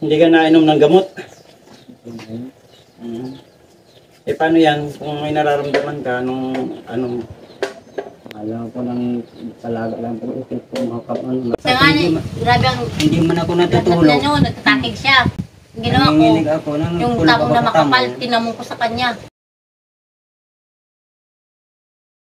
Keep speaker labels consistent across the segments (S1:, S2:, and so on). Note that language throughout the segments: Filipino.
S1: Hindi ka nainom ng gamot? Eh paano yan? Kung may nararamdaman ka, anong alam ko ng talaga lang po isip ko makapano.
S2: Grabe ang
S3: Hindi man ako natutulog.
S2: nagtatakig siya. Ginawa ko,
S3: Nanginginig ako ng
S2: yung
S3: tulog
S2: tamo
S3: ako
S2: na
S3: sa
S2: makapal,
S3: tamo.
S2: tinamong ko sa kanya.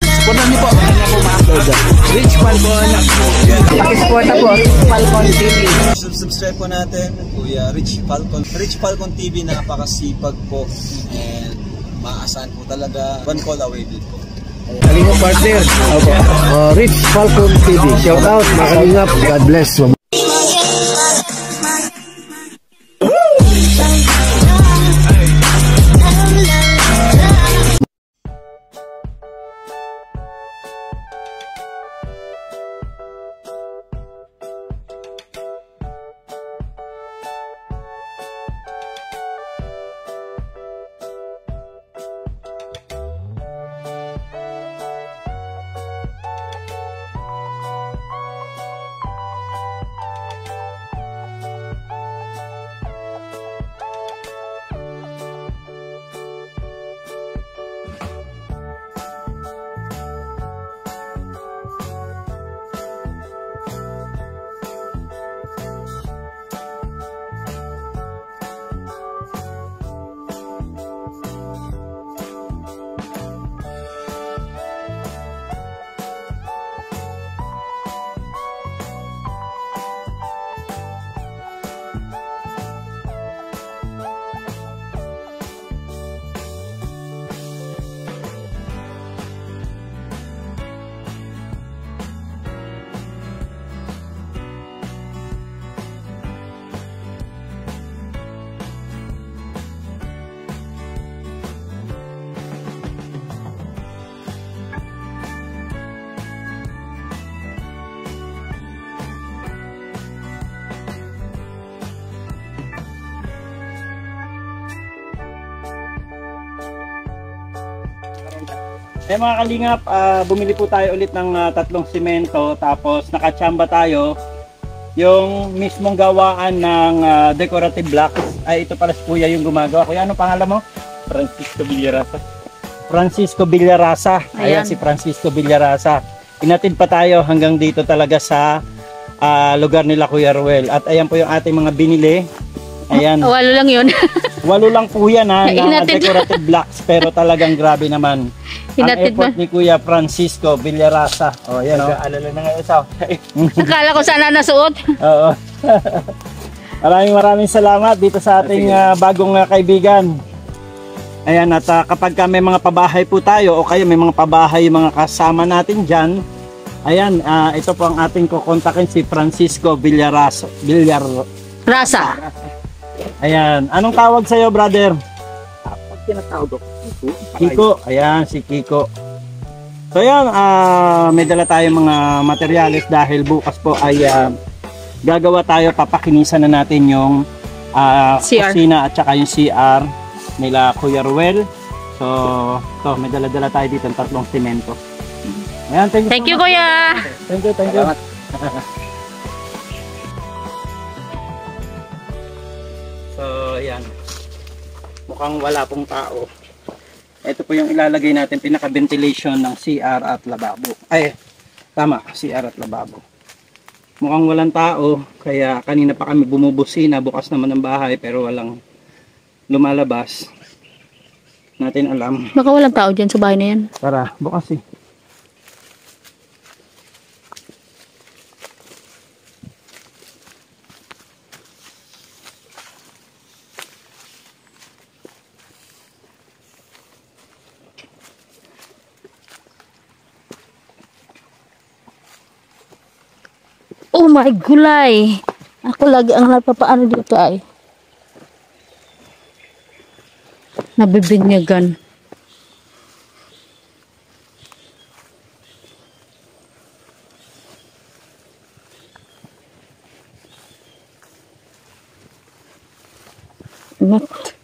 S4: Supportan niyo po. Rich Falcon. Pakisuporta po. Falcon TV.
S5: Subscribe po natin, Kuya Rich Falcon. Rich Falcon TV, napakasipag po. And maasahan po talaga. One call away din po.
S4: Kalingap partner. Rich Falcon TV. Shout out. Makalingap. God bless.
S1: Eh mga kalingap, bumili po tayo ulit ng tatlong simento, tapos nakachamba tayo. Yung mismong gawaan ng decorative blocks ay ito pala si Kuya yung gumagawa. Kuya, ano pangalan mo? Francisco Villarasa. Francisco Villarasa. Ayan si Francisco Villarasa. Inatid pa tayo hanggang dito talaga sa lugar nila Kuya Ruel. At ayan po yung ating mga binili. Ayan.
S6: Walo lang yun.
S1: Walo lang po yan na decorative blocks, pero talagang grabe naman. Ang effort ni Kuya Francisco Villarasa. Oh, yan o. Alala na ngayon sa.
S6: Nakala ko sana nasuot.
S1: Oo. Maraming salamat dito sa ating bagong kaibigan. Ayan, at kapag may mga pabahay po tayo o kaya may mga pabahay mga kasama natin dyan, ayan, ito po ang ating kukontakin, si Francisco Villarasa.
S6: Rasa.
S1: Ayan, anong tawag sa'yo, brother?
S3: Pag tinatawag ako,
S1: Kiko. Ayan, si Kiko. So ayan, may dala tayong mga materyales dahil bukas po ay gagawa tayo, papakinisan na natin yung kusina at saka yung CR nila Kuya Ruel. So, ito, may dala-dala tayo dito ng tatlong simento. Ayan,
S6: Thank you, Kuya.
S1: Thank you. So, ayan. Mukhang wala pong tao. Ito po yung ilalagay natin, pinaka-ventilation ng CR at lababo. Ay, tama, CR at lababo. Mukhang walang tao, kaya kanina pa kami bumubusina, bukas naman ang bahay, pero walang lumalabas. Natin alam.
S6: Baka walang tao dyan sa bahay na yan.
S1: Tara, bukas eh.
S6: Oh my gulay. Ako lagi ang napapaano dito ay. Nabibinyagan. What?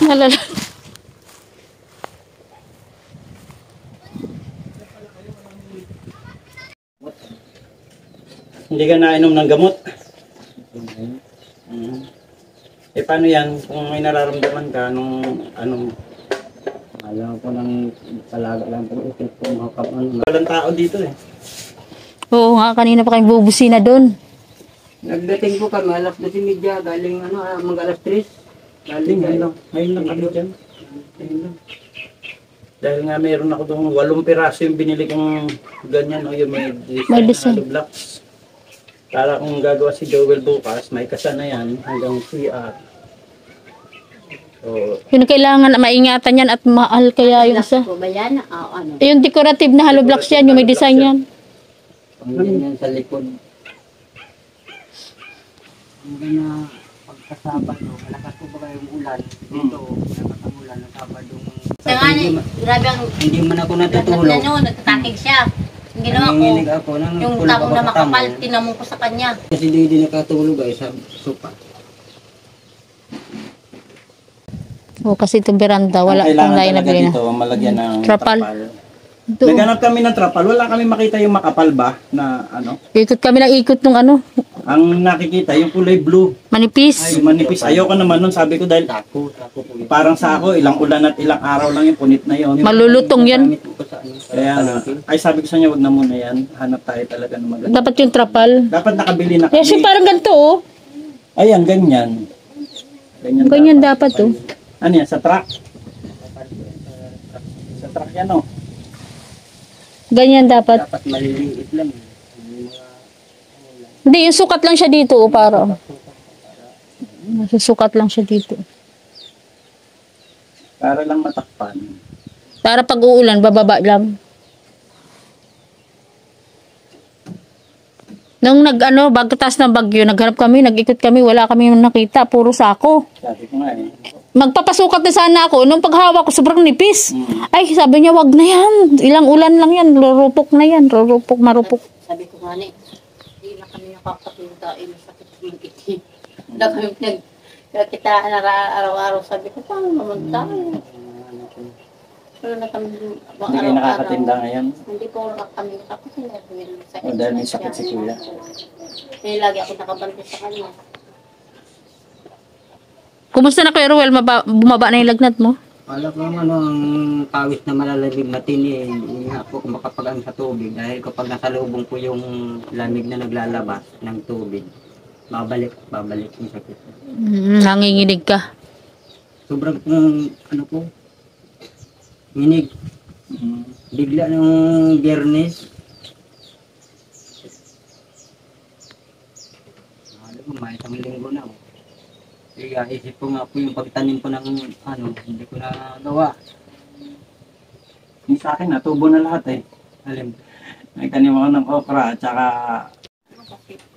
S6: Nalala.
S1: Hindi ka nainom ng gamot? Eh paano yan kung may nararamdaman ka nung anong
S3: Alam ko ng talaga lang po ito kung makapang
S1: walang tao dito eh.
S6: Oo nga, kanina pa kayong bubusina doon.
S3: Nagdating po kami alas 12:30 galing mag alas 3. Galing
S1: Ngayon lang kami dyan. Ngayon lang. Dahil nga mayroon ako doon 8 piraso yung binili kong ganyan o yung may
S6: May
S1: design
S6: design.
S1: na hollow blocks. Para kung gagawa si Joel bukas, may kasana yan hanggang CR. So,
S6: Yun kailangan na maingatan yan at mahal kaya yung isa.
S2: Blocks po ba yan? Ano?
S6: Yung decorative na hollow blocks yan, yung may design yan.
S3: Pangyan yan sa likod. Hanggang na pagkasabado, malakas po ba kayong ulan? Dito, malakas ang ulan ng Sabado.
S2: Sa nga niya, grabe ang
S3: Hindi man ako
S2: lagnat
S3: natutulog.
S2: na noon, nagtatakig siya. Ang ginawa ko,
S3: Nanginginig ako ng
S2: yung
S3: tulog
S2: tamong
S3: ako
S2: na
S3: sa
S2: makapal,
S3: tamo.
S2: tinamong ko sa kanya.
S3: Kasi di nakatulog ay sa sopa.
S6: O kasi itong veranda, wala
S1: ang
S6: pang
S1: kailangan
S6: lain na
S1: talaga
S6: bilhin.
S1: dito, malagyan ng
S6: Trapal.
S1: trapal.
S6: Doon.
S1: Naghanap kami ng trapal, wala kami makita yung makapal ba na ano.
S6: Ikot kami ng ikot nung ano,
S1: Ang nakikita yung kulay blue,
S6: manipis.
S1: ay manipis. Ayoko naman nun, sabi ko dahil
S3: Tako po yun.
S1: parang sa ako, ilang ulan at ilang araw lang yung punit na yon.
S6: Malulutong yan.
S3: Gamit ko sa ano, sa
S1: Kaya
S3: palengke.
S1: ay sabi ko sa inyo, wag na muna yan. Hanap tayo talaga ng maganda.
S6: Dapat yung trapal.
S1: Dapat nakabili na
S6: Yes, yung
S1: kami.
S6: parang ganito oh.
S1: Ayan, ganyan.
S6: Ganyan dapat oh.
S1: Ano yan, sa truck? Sa truck yan oh.
S6: Ganyan dapat.
S3: Dapat maliliit lang.
S6: Hindi, yung sukat lang siya dito oh, para. Susukat lang siya dito.
S1: Para lang matakpan.
S6: Para pag uulan, bababa lang. Nung bagtas ng bagyo, naghanap kami, nag-ikot kami, wala kami nakita, puro sako.
S1: Sabi ko nga eh.
S6: Magpapasukat na sana ako, nung paghawak ko, sobrang nipis.
S1: Mm.
S6: Ay, sabi niya, wag na yan. Ilang ulan lang yan, rurupok na yan, rurupok, marupok.
S2: Sabi ko nga ni, hindi na kami nakakapunta, masakit yung kiti. Hindi na kami nagkakitaan araw-araw. Sabi ko, paano naman tayo? Wala na kami
S1: Hindi kayo nakakatinda ngayon.
S2: Hindi po kami nakakatinda.
S1: O, dahil may sakit si Kuya.
S2: Eh, lagi ako nakabante sa kanya.
S6: Kumusta na Kuya Ruel? Bumaba na yung lagnat mo?
S3: Wala ko ang pawis na malalamig matindi. Hindi nga po kung makapagaan sa tubig. Dahil kapag nasa lubong po yung lamig na naglalabas ng tubig, babalik yung sakit.
S6: Nanginginig ka.
S3: Sobrang po, nginig. Bigla nung Biyernes. Alam mo, may isang linggo na. Kaya isip ko nga po yung pagtanim ko ng hindi ko na gawa.
S1: Yung sa akin, natubo na lahat eh.
S3: Alam,
S1: Nagtanim ako ng okra at saka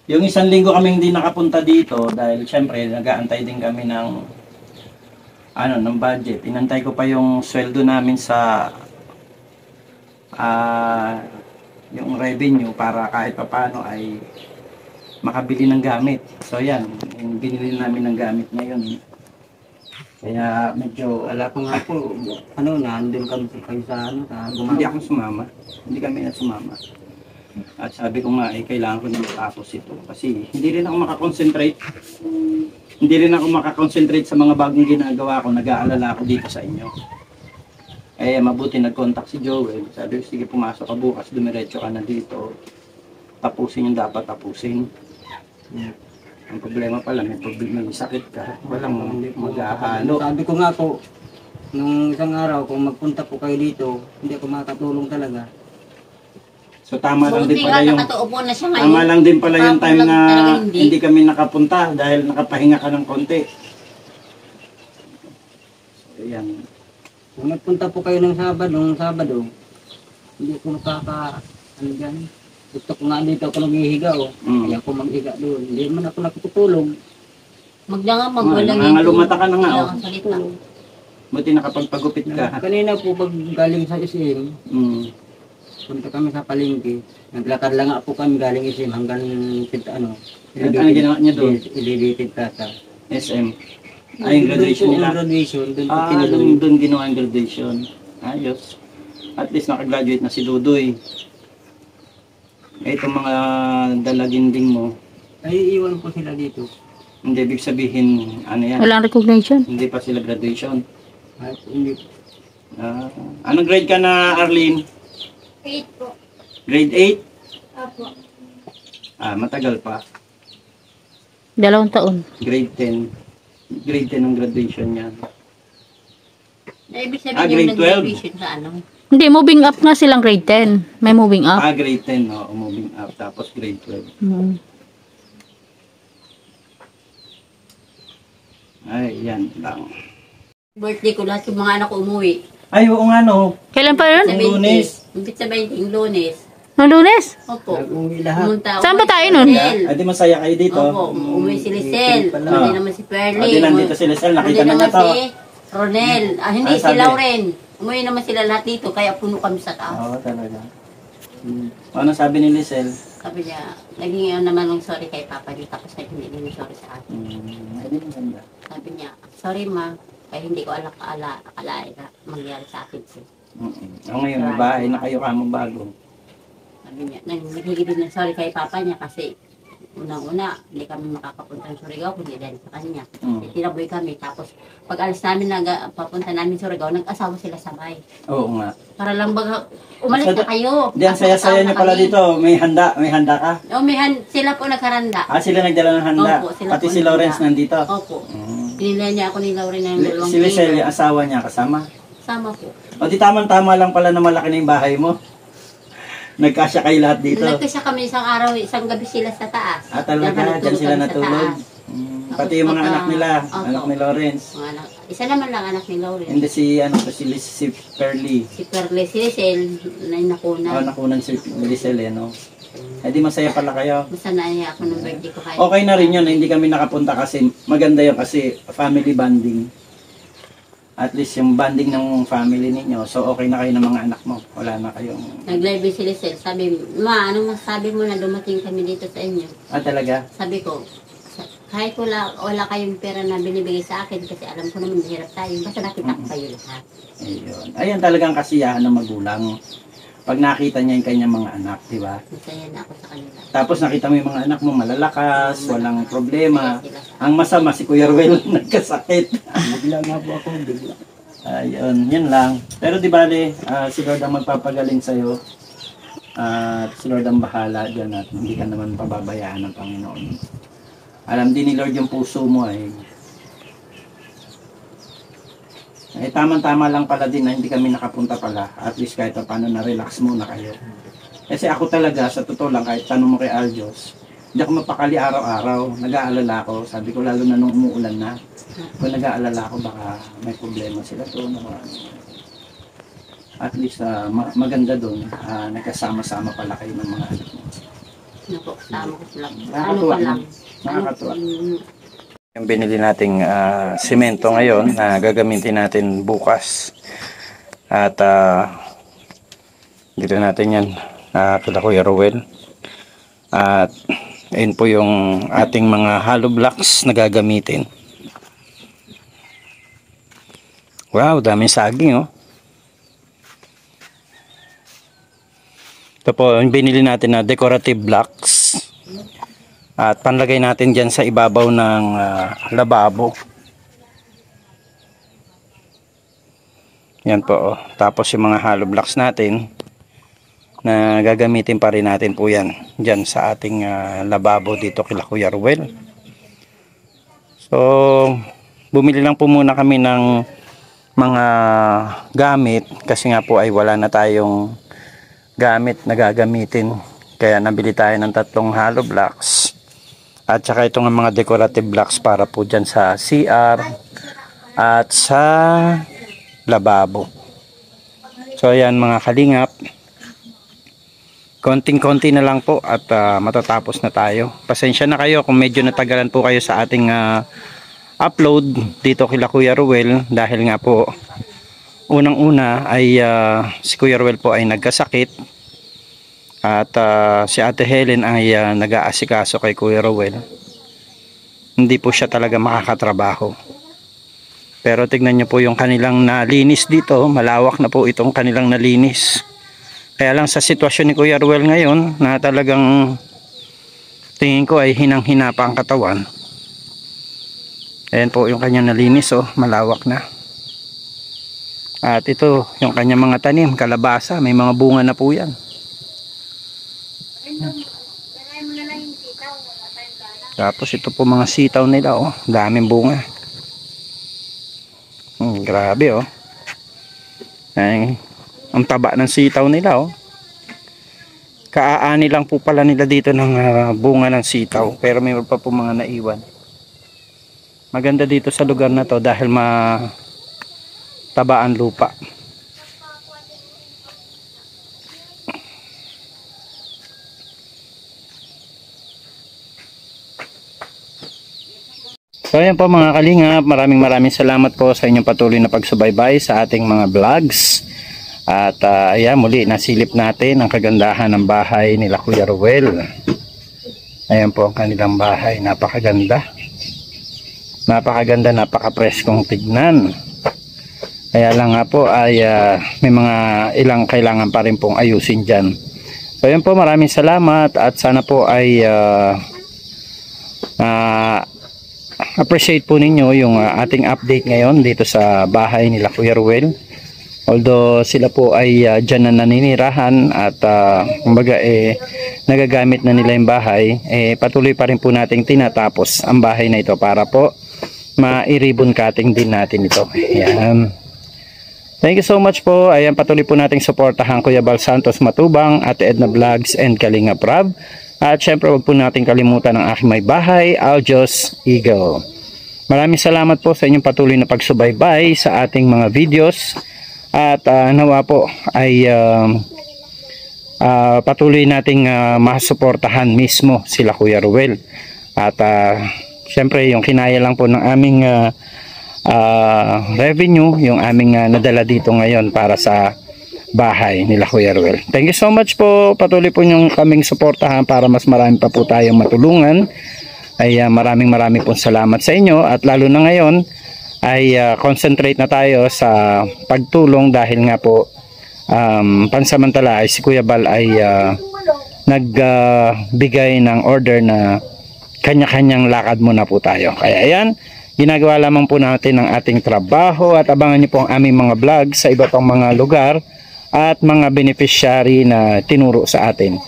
S1: yung 1 linggo kami hindi nakapunta dito dahil syempre nag-aantay din kami ng ng budget. Inantay ko pa yung sweldo namin sa yung revenue para kahit papaano ay makabili ng gamit. So yan, yung binili namin ng gamit ngayon. Kaya medyo
S3: wala ko nga po, nandun kami kayo sa sa
S1: hindi
S3: gumawa.
S1: ako sumama. Hindi kami na sumama. At sabi ko nga, kailangan ko na matapos ito. Kasi hindi rin ako makakonsentrate. Hindi rin ako makakonsentrate sa mga bagong ginagawa ko. Nag-aalala ako dito sa inyo. Eh, mabuti nag-contact si Joel. Sabi ko, sige, pumasok ka bukas. Dumiretso ka na dito. Tapusin yung dapat tapusin. Ang problema pala, may sakit ka. Walang mag-ahalo.
S3: Sabi ko nga po, nung isang araw, kung magpunta po kayo dito, hindi ako makatulong talaga.
S1: So tama lang din
S2: Buti
S1: pala
S2: nga,
S1: yung
S2: nakatuupo na siya ngayon.
S1: tama lang din pala yung
S2: Tapos
S1: time
S2: lang
S1: na
S2: talaga
S1: hindi kami nakapunta dahil nakapahinga ka ng konti. So, yan.
S3: Kung nagpunta po kayo ng Sabado, hindi ko dyan. Gusto ko nga dito ako naghihiga
S1: Mm.
S3: Kaya ako maghiga doon. Hindi man ako nakatutulog.
S2: Magwalang
S1: Nangangalumata ka na nga, oh.
S2: Kailangan salita.
S1: Buti nakapagpagupit ka.
S3: Kanina po pag galing sa SM,
S1: Mm.
S3: punta kami sa palengke. Naglakad lang nga po kami galing SM hanggang
S1: Ano ginawa niyo doon?
S3: Elevated Plaza.
S1: SM. Ay, yung graduation
S3: Doon po
S1: nila.
S3: ang graduation, doon po
S1: Ah,
S3: tinuloy.
S1: doon ginawa ang graduation. Ayos. At least nakagraduate na si Dudoy. Eh, itong mga dalaginding mo,
S3: Ay, iwan po sila dito.
S1: hindi ibig sabihin, ano yan,
S6: Walang recognition.
S1: hindi pa sila graduation.
S3: At hindi,
S1: Ah, anong grade ka na, Arlene?
S2: 8 po.
S1: Grade 8?
S2: Apo.
S1: Ah, matagal pa.
S6: 2 taon.
S1: Grade 10. Grade 10 ang graduation niya.
S2: Ibig
S1: Ah,
S2: sabihin
S1: grade
S2: yung
S1: 12.
S2: nag-graduation sa ano?
S6: Hindi, moving up nga silang grade 10. May moving up.
S1: Ah, grade 10, no? Moving up. Tapos grade 12.
S6: Mm.
S1: Ay, yan lang.
S2: Birthday ko, lahat yung mga anak ko umuwi.
S1: Ay, oo nga, no?
S6: Kailan pa yun?
S2: Sa
S1: Yung Lunes.
S2: 20. Umpit sa 20, yung Lunes.
S6: Noong Lunes?
S2: Opo.
S3: nag-uwi lahat.
S2: Pumunta
S6: Saan
S2: ako
S6: ba tayo
S2: kay
S6: nun?
S2: Lisel.
S1: Ay, di masaya kayo dito.
S2: Opo, umuwi si Lisel.
S3: pala.
S2: Hindi naman si Perly.
S1: Ah, di nandito si Lisel. Nakita
S2: Hindi
S1: na niya
S2: naman
S1: to.
S2: si Ronel. Ah, hindi,
S1: Ah,
S2: si
S1: sabi.
S2: Lauren. Umuwi naman sila lahat dito, kaya puno kami sa taas.
S1: Oo, talaga. Ano sabi ni Lisel?
S2: Sabi niya, naging naman ng sorry kay Papa dito, tapos hindi din sorry sa akin.
S1: Ay, di maganda.
S2: Sabi niya, sorry ma, kaya hindi ko akalain na mangyari sa akin.
S1: O ngayon, may bahay na kayo kamo bago.
S2: Sabi niya, nagbigay din ng sorry kay Papa niya kasi unang-una, hindi kami makakapunta ng Surigao kundi dahil sa kanya. Tinaboy kami, tapos pag alis namin, papunta namin sa Surigao, nag-asawa sila sabay.
S1: Oo nga.
S2: Para lang umalis na kayo.
S1: Di, ang saya-saya niyo pala dito. May handa ka.
S2: O, sila po nagkaranda.
S1: Ah, sila nagdala ng handa.
S2: Opo, sila
S1: Pati
S2: po
S1: si Lawrence
S2: nagdala.
S1: nandito.
S2: Opo. Pinila niya ako ni Lauren ng dalawang
S1: Si Lisel,
S2: kilo.
S1: yung asawa niya, kasama.
S2: Sama po.
S1: O di tamang-tama lang pala na malaki na yung bahay mo. Nagkasya kayo lahat dito.
S2: Nagkasya kami isang araw, isang gabi sila sa taas.
S1: Ah, talaga, dyan sila
S2: kami sa
S1: natulog.
S2: taas.
S1: Pati yung mga anak nila,
S2: Opo.
S1: anak ni Lawrence.
S2: Mga anak. Isa naman lang anak ni Lauren.
S1: Hindi si Perly.
S2: Si Perle, si Lisel, na nakuna.
S1: Nakunan si Lisel no? Eh di masaya pala kayo.
S2: Basta naiya ako ng birthday ko. Kahit
S1: Okay na rin yun, hindi kami nakapunta kasi maganda yun kasi family bonding. At least yung bonding ng family ninyo, so okay na kayo ng mga anak mo. Wala na kayong...
S2: nag-live si Lisel, sabi, ma, anong masabi mo na dumating kami dito sa inyo?
S1: Ah, talaga?
S2: Sabi ko, kahit wala kayong pera na binibigay sa akin kasi alam ko naman hirap tayo, basta nakita ko kayo lahat.
S1: Ayun. Ayan talagang kasiyahan ng magulang. Pag nakita niya yung kanyang mga anak, di ba?
S2: Masaya na ako sa kanila.
S1: Tapos nakita mo yung mga anak mo malalakas, walang problema.
S2: Sila sa
S1: Ang masama, si Kuya Ruel nagkasakit.
S3: Bigla nga po ako, bigla.
S1: Ayun, yun lang. Pero di bale, si Lord ang magpapagaling sa'yo. At si Lord ang bahala dyan at hindi ka naman pababayaan ng Panginoon. Alam din ni Lord yung puso mo ay. Tamang-tama lang pala din na hindi kami nakapunta pala. At least kahit paano na-relax muna kayo. Kasi ako talaga, sa totoo lang, kahit tanong mo kay Aljos, hindi ako mapakali araw-araw. Nag-aalala ako. Sabi ko lalo na nung umuulan na. Kung nag-aalala ako, baka may problema sila doon. At least maganda doon. Nagkasama-sama pala kayo ng mga anak mo.
S2: Naku, tama ko sila. Ano
S1: Nakakatuwa
S2: pa lang.
S1: Nakakatuwa. Yung binili nating simento ngayon na gagamitin natin bukas. At dito natin yan kila Kuya Rowel. At ayun po yung ating mga hollow blocks na gagamitin. Wow, daming saging oh. Ito po yung binili natin na decorative blocks. At panlagay natin dyan sa ibabaw ng lababo. Yan po. Oh. Tapos yung mga hollow blocks natin na gagamitin pa rin natin po yan dyan sa ating lababo dito kila Kuya Ruel. So, bumili lang po muna kami ng mga gamit kasi nga po ay wala na tayong gamit na gagamitin. Kaya nabili tayo ng 3 hollow blocks. At saka itong mga decorative blocks para po dyan sa CR at sa lababo. So ayan mga kalingap. Konting-konti na lang po at matatapos na tayo. Pasensya na kayo kung medyo natagalan po kayo sa ating upload dito kila Kuya Ruel. Dahil nga po unang-una ay si Kuya Ruel po ay nagkasakit. At si Ate Helen ay nag-aasikaso kay Kuya Rowel. Hindi po siya talaga makakatrabaho. Pero tignan nyo po yung kanilang nalinis dito. Malawak na po itong kanilang nalinis. Kaya lang sa sitwasyon ni Kuya Ruel ngayon na talagang tingin ko ay hinang-hina pa ang katawan. Ayan po yung kanyang nalinis, oh, malawak na. At ito yung kanyang mga tanim, kalabasa, may mga bunga na po yan. Tapos ito po mga sitaw nila, oh, daming bunga. Grabe, oh. Ay, ang taba ng sitaw nila, oh. Kaaani lang po pala nila dito ng bunga ng sitaw, pero mayroon pa po mga naiwan. Maganda dito sa lugar na to dahil matabaan lupa. So ayan po mga kalingap, maraming salamat po sa inyong patuloy na pagsubaybay sa ating mga vlogs. At ayan, muli nasilip natin ang kagandahan ng bahay nila Kuya Ruel. Ayan po ang kanilang bahay, napakaganda. Napakaganda, napakapreskong tignan. Kaya lang nga po ay may mga ilang kailangan pa rin pong ayusin dyan. So ayan po, maraming salamat at sana po ay appreciate po ninyo yung ating update ngayon dito sa bahay nila Kuya Ruel. Although sila po ay dyan na naninirahan at kumbaga nagagamit na nila yung bahay, patuloy pa rin po nating tinatapos ang bahay na ito para po ma-ribbon cutting din natin ito. Ayan. Thank you so much po. Ayan, patuloy po nating suportahan Kuya Bal Santos Matubang, Ate Edna Vlogs and Kalingap Rab. At syempre wag po nating kalimutan ang aking may bahay, Aljos Eagle. Maraming salamat po sa inyong patuloy na pagsubaybay sa ating mga videos. At nawa po ay patuloy nating masuportahan mismo sila Kuya Ruel. At syempre yung kinaya lang po ng aming revenue, yung aming nadala dito ngayon para sa bahay nila Kuya Ruel. Thank you so much po. Patuloy po yung kaming suportahan para mas marami pa po tayong matulungan. Ay maraming pong salamat sa inyo. At lalo na ngayon ay concentrate na tayo sa pagtulong dahil nga po pansamantala ay si Kuya Bal ay nagbigay ng order na kanya-kanyang lakad muna po tayo. Kaya ayan, ginagawa lamang po natin ang ating trabaho at abangan niyo po ang aming mga vlog sa iba pang mga lugar at mga beneficiary na tinuro sa atin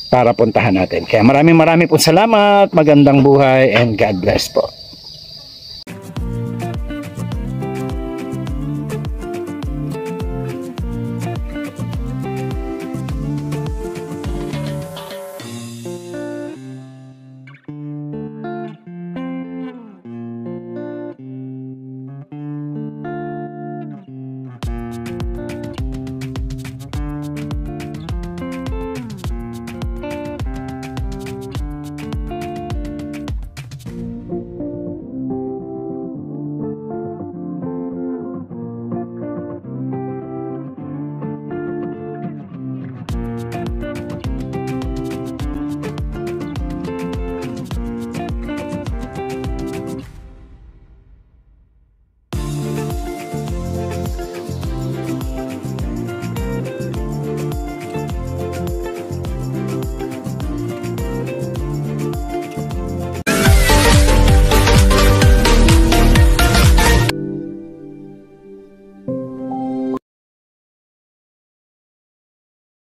S1: para puntahan natin. Kaya maraming pong salamat, magandang buhay and God bless po.